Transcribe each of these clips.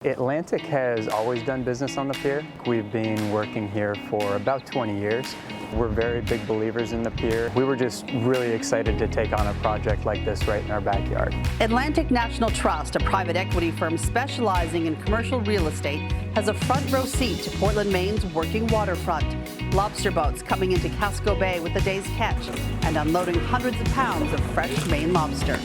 Atlantic has always done business on the pier. We've been working here for about 20 years. We're very big believers in the pier. We were just really excited to take on a project like this right in our backyard. Atlantic National Trust, a private equity firm specializing in commercial real estate, has a front row seat to Portland, Maine's working waterfront. Lobster boats coming into Casco Bay with the day's catch and unloading hundreds of pounds of fresh Maine lobster.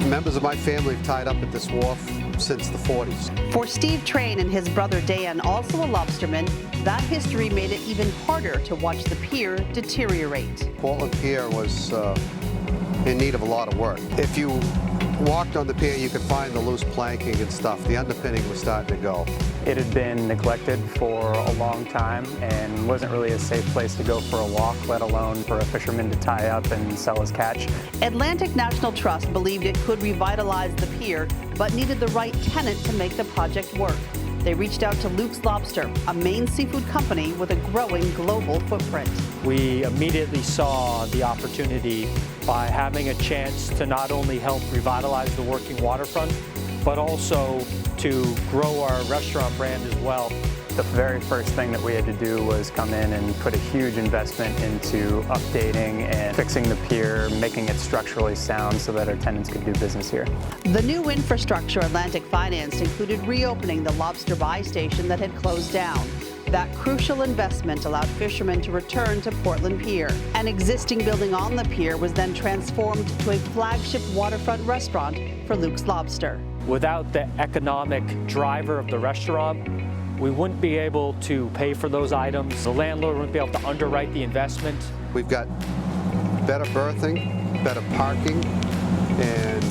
Members of my family have tied up at this wharf since the 40s. For Steve Train and his brother Dan, also a lobsterman, that history made it even harder to watch the pier deteriorate. Portland Pier was in need of a lot of work. If you walked on the pier, you could find the loose planking and stuff. The underpinning was starting to go. It had been neglected for a long time and wasn't really a safe place to go for a walk, let alone for a fisherman to tie up and sell his catch. Atlantic National Trust believed it could revitalize the pier, but needed the right tenant to make the project work. They reached out to Luke's Lobster, a Maine seafood company with a growing global footprint. We immediately saw the opportunity by having a chance to not only help revitalize the working waterfront, but also to grow our restaurant brand as well. The very first thing that we had to do was come in and put a huge investment into updating and fixing the pier, making it structurally sound so that our tenants could do business here. The new infrastructure Atlantic financed included reopening the Lobster buy station that had closed down. That crucial investment allowed fishermen to return to Portland Pier. An existing building on the pier was then transformed to a flagship waterfront restaurant for Luke's Lobster. Without the economic driver of the restaurant, we wouldn't be able to pay for those items. The landlord wouldn't be able to underwrite the investment. We've got better berthing, better parking, and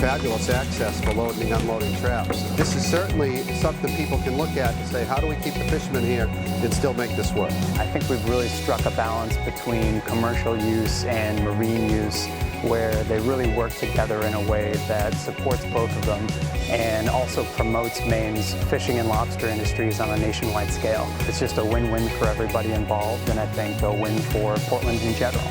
fabulous access for loading and unloading traps. This is certainly something people can look at and say, how do we keep the fishermen here and still make this work? I think we've really struck a balance between commercial use and marine use, where they really work together in a way that supports both of them and also promotes Maine's fishing and lobster industries on a nationwide scale. It's just a win-win for everybody involved, and I think a win for Portland in general.